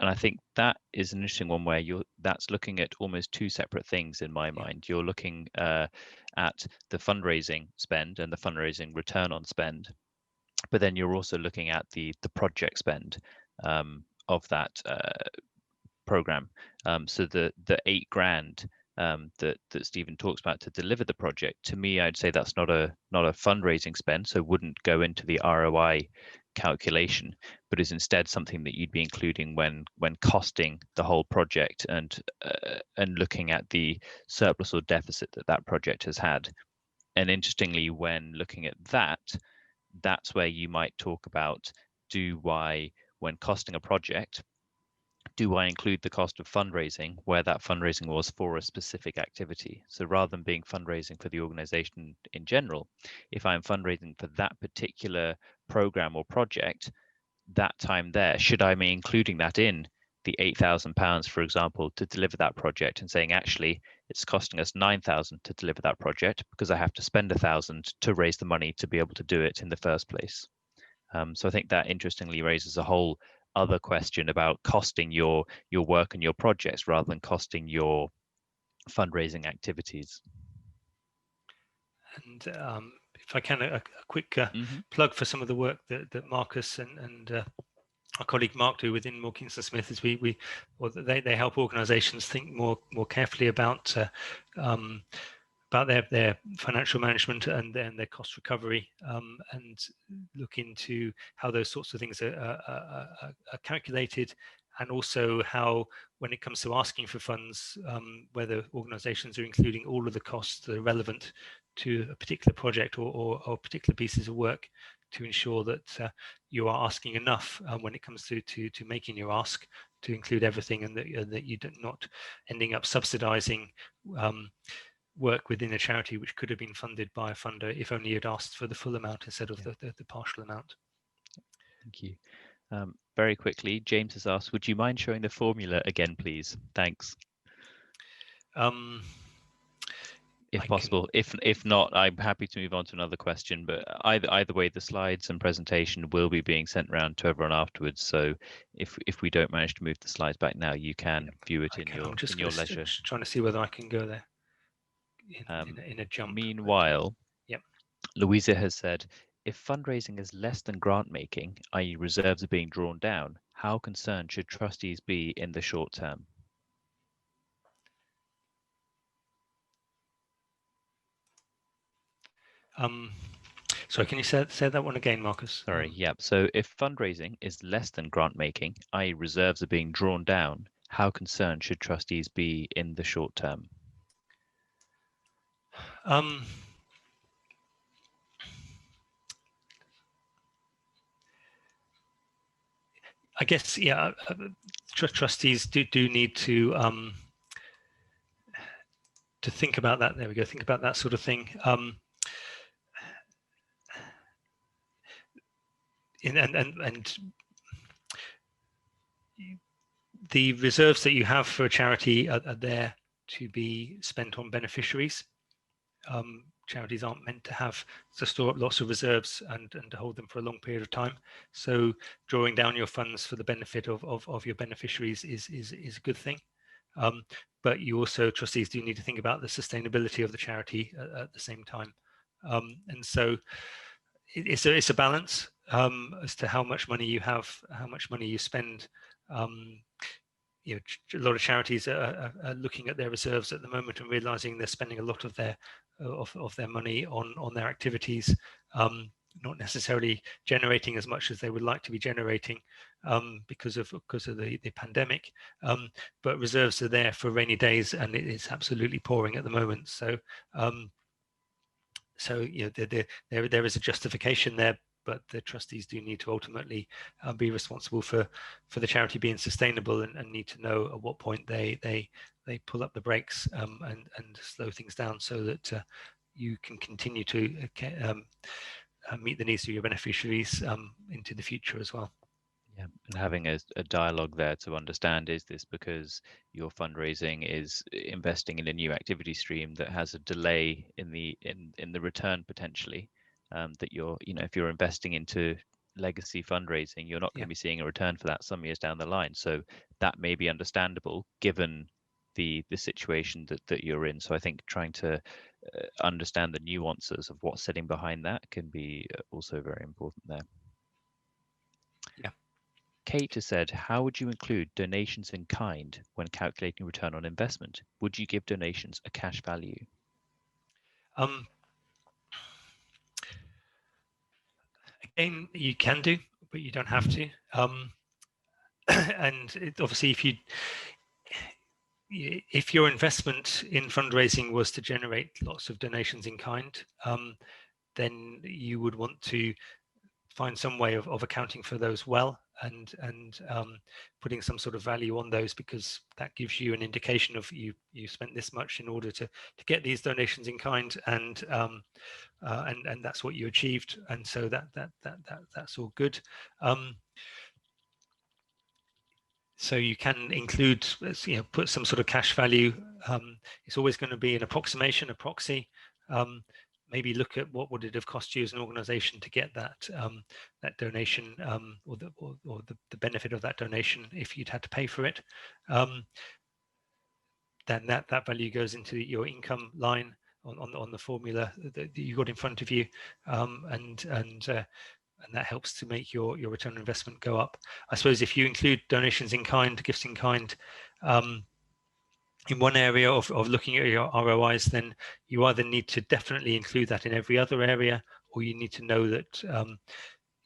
Speaker 2: And I think that is an interesting one where that's looking at almost two separate things in my mind. You're looking at at the fundraising spend and the fundraising return on spend, but then you're also looking at the project spend of that program. So the £8,000 that Stephen talks about to deliver the project, to me, I'd say that's not a fundraising spend, so wouldn't go into the ROI calculation, but is instead something that you'd be including when costing the whole project and looking at the surplus or deficit that project has had. And interestingly, when looking at that, that's where you might talk about, when costing a project, do I include the cost of fundraising where that fundraising was for a specific activity? So rather than being fundraising for the organization in general, if I'm fundraising for that particular program or project, that time there, should I be including that in the £8,000, for example, to deliver that project, and saying, actually, it's costing us 9,000 to deliver that project because I have to spend 1,000 to raise the money to be able to do it in the first place. So I think that interestingly raises a whole other question about costing your work and your projects rather than costing your fundraising activities.
Speaker 1: And if I can, a quick
Speaker 2: Mm-hmm.
Speaker 1: plug for some of the work that Marcus and our colleague Mark do within Moore Kingston Smith, is they help organisations think more carefully about their financial management and then their cost recovery, and look into how those sorts of things are calculated, and also how, when it comes to asking for funds, whether organisations are including all of the costs that are relevant to a particular project or particular pieces of work, to ensure that you are asking enough when it comes to making your ask, to include everything, and that you're not ending up subsidising work within a charity which could have been funded by a funder if only you'd asked for the full amount instead of the partial amount.
Speaker 2: Thank you. Very quickly, James has asked, would you mind showing the formula again, please? Thanks. If possible. If not, I'm happy to move on to another question, but either way, the slides and presentation will be being sent around to everyone afterwards. So if we don't manage to move the slides back now, you can view it in your leisure.
Speaker 1: Just trying to see whether I can go there in a jump.
Speaker 2: Meanwhile,
Speaker 1: yep.
Speaker 2: Louisa has said, if fundraising is less than grant making, i.e. reserves are being drawn down, how concerned should trustees be in the short term?
Speaker 1: Sorry, can you say that one again, Marcus?
Speaker 2: Sorry, yeah. So if fundraising is less than grant making, i.e. reserves are being drawn down, how concerned should trustees be in the short term?
Speaker 1: I guess, yeah, trustees do need to think about that. There we go. Think about that sort of thing. And the reserves that you have for a charity are there to be spent on beneficiaries. Charities aren't meant to store up lots of reserves and to hold them for a long period of time. So drawing down your funds for the benefit of your beneficiaries is a good thing. But you also, trustees, do need to think about the sustainability of the charity at the same time. And so it's a balance as to how much money you have, how much money you spend. A lot of charities are looking at their reserves at the moment and realizing they're spending a lot of their money on their activities, not necessarily generating as much as they would like to be generating because of the pandemic. But reserves are there for rainy days, and it is absolutely pouring at the moment. So there is a justification there, but the trustees do need to ultimately be responsible for the charity being sustainable, and need to know at what point they pull up the brakes and slow things down, so that you can continue to meet the needs of your beneficiaries into the future as well.
Speaker 2: Yeah, and having a dialogue there to understand, is this because your fundraising is investing in a new activity stream that has a delay in the return potentially, that if you're investing into legacy fundraising, you're not going to be seeing a return for that some years down the line. So that may be understandable given the situation that you're in. So I think trying to understand the nuances of what's sitting behind that can be also very important there.
Speaker 1: Yeah.
Speaker 2: Kate has said, how would you include donations in kind when calculating return on investment? Would you give donations a cash value?
Speaker 1: Again, you can do, but you don't have to. And obviously, if your investment in fundraising was to generate lots of donations in kind, then you would want to find some way of accounting for those well, and putting some sort of value on those, because that gives you an indication of you spent this much in order to get these donations in kind, and that's what you achieved, and so that's all good. So you can include, put some sort of cash value. It's always going to be an approximation, a proxy. Maybe look at what would it have cost you as an organization to get that that donation, or the benefit of that donation if you'd had to pay for it. Then that value goes into your income line on the formula that you got in front of you, and that helps to make your return on investment go up. I suppose if you include donations in kind, gifts in kind, in one area of looking at your ROIs, then you either need to definitely include that in every other area, or you need to know that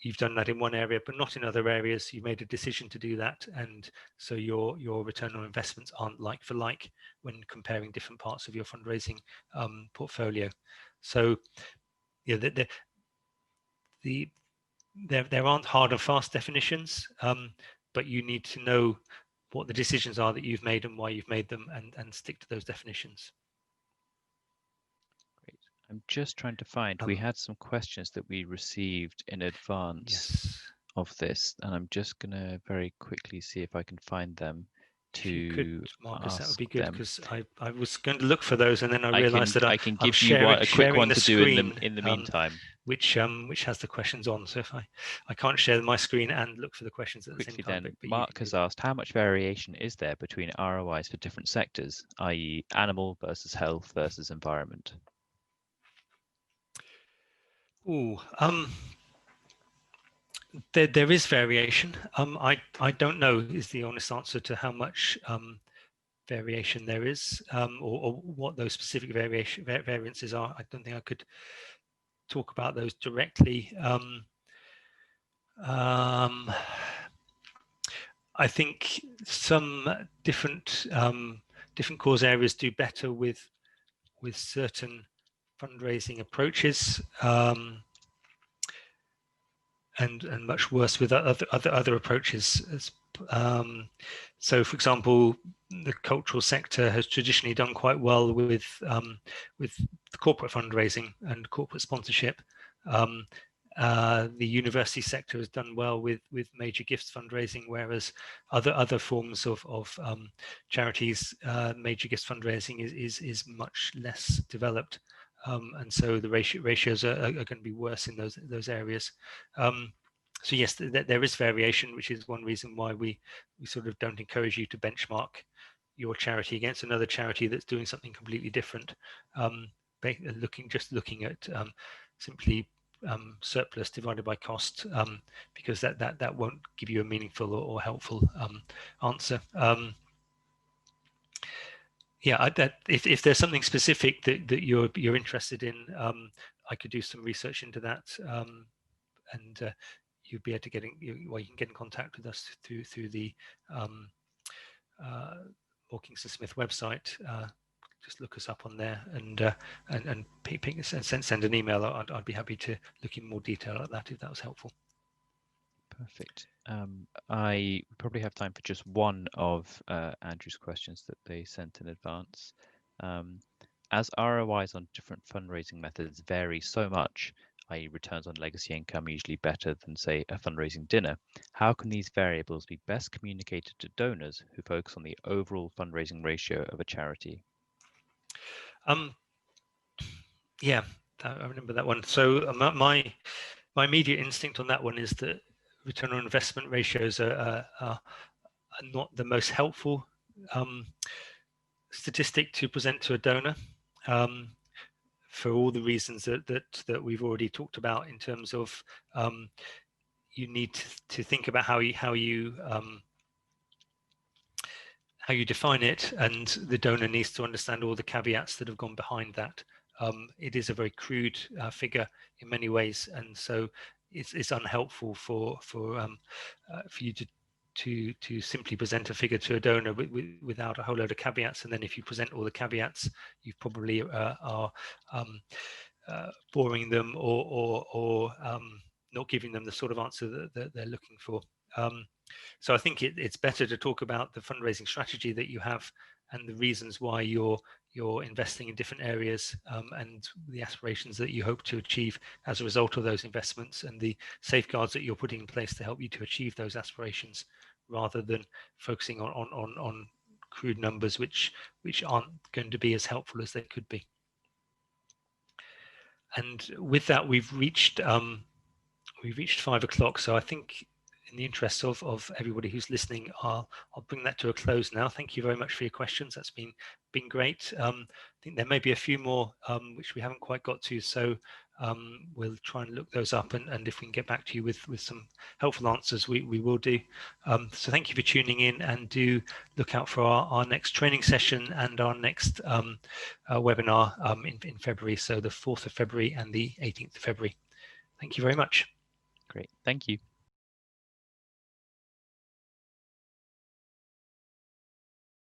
Speaker 1: you've done that in one area but not in other areas. You made a decision to do that, and so your return on investments aren't like for like when comparing different parts of your fundraising portfolio. So there aren't hard and fast definitions, but you need to know what the decisions are that you've made and why you've made them, and stick to those definitions.
Speaker 2: Great. I'm just trying to find, we had some questions that we received in advance of this, and I'm just going to very quickly see if I can find them. If you could,
Speaker 1: Marcus, that would be good, because I was going to look for those, and then I realized that
Speaker 2: I can give
Speaker 1: I'm
Speaker 2: you a quick one to do in the meantime,
Speaker 1: which has the questions on. So if I can't share my screen and look for the questions at the same time.
Speaker 2: Then, Mark has asked, how much variation is there between ROIs for different sectors, i.e. animal versus health versus environment?
Speaker 1: There is variation. I don't know is the honest answer to how much variation there is, or what those specific variances are. I don't think I could talk about those directly. I think some different cause areas do better with certain fundraising approaches, and much worse with other approaches. So, for example, the cultural sector has traditionally done quite well with the corporate fundraising and corporate sponsorship. The university sector has done well with major gifts fundraising, whereas other forms of charities, major gifts fundraising is much less developed. And so the ratios are going to be worse in those areas. So yes, there is variation, which is one reason why we sort of don't encourage you to benchmark your charity against another charity that's doing something completely different. Looking at simply surplus divided by cost, because that won't give you a meaningful or helpful answer. Yeah, if there's something specific that you're interested in, I could do some research into that, and you'd be able to you can get in contact with us through the Kingston Smith website. Just look us up on there, and send an email. I'd be happy to look in more detail at that if that was helpful.
Speaker 2: Perfect. I probably have time for just one of Andrew's questions that they sent in advance. As ROIs on different fundraising methods vary so much, i.e. returns on legacy income are usually better than, say, a fundraising dinner, how can these variables be best communicated to donors who focus on the overall fundraising ratio of a charity?
Speaker 1: Yeah, I remember that one. So my immediate instinct on that one is that return on investment ratios are not the most helpful statistic to present to a donor. for all the reasons that we've already talked about, in terms of you need to think about how you define it, and the donor needs to understand all the caveats that have gone behind that. It is a very crude figure in many ways, and so it's unhelpful for you to simply present a figure to a donor without a whole load of caveats. And then if you present all the caveats, you probably are boring them, or not giving them the sort of answer that they're looking for. So I think it's better to talk about the fundraising strategy that you have, and the reasons why you're investing in different areas, and the aspirations that you hope to achieve as a result of those investments, and the safeguards that you're putting in place to help you to achieve those aspirations, rather than focusing on crude numbers which aren't going to be as helpful as they could be. And with that, we've reached 5 o'clock. So I think, in the interest of everybody who's listening, I'll bring that to a close now. Thank you very much for your questions. That's been great. I think there may be a few more which we haven't quite got to, so we'll try and look those up, and if we can get back to you with some helpful answers, we will do. So thank you for tuning in, and do look out for our next training session and our next webinar in February, so the 4th of February and the 18th of February. Thank you very much.
Speaker 2: Great, thank you.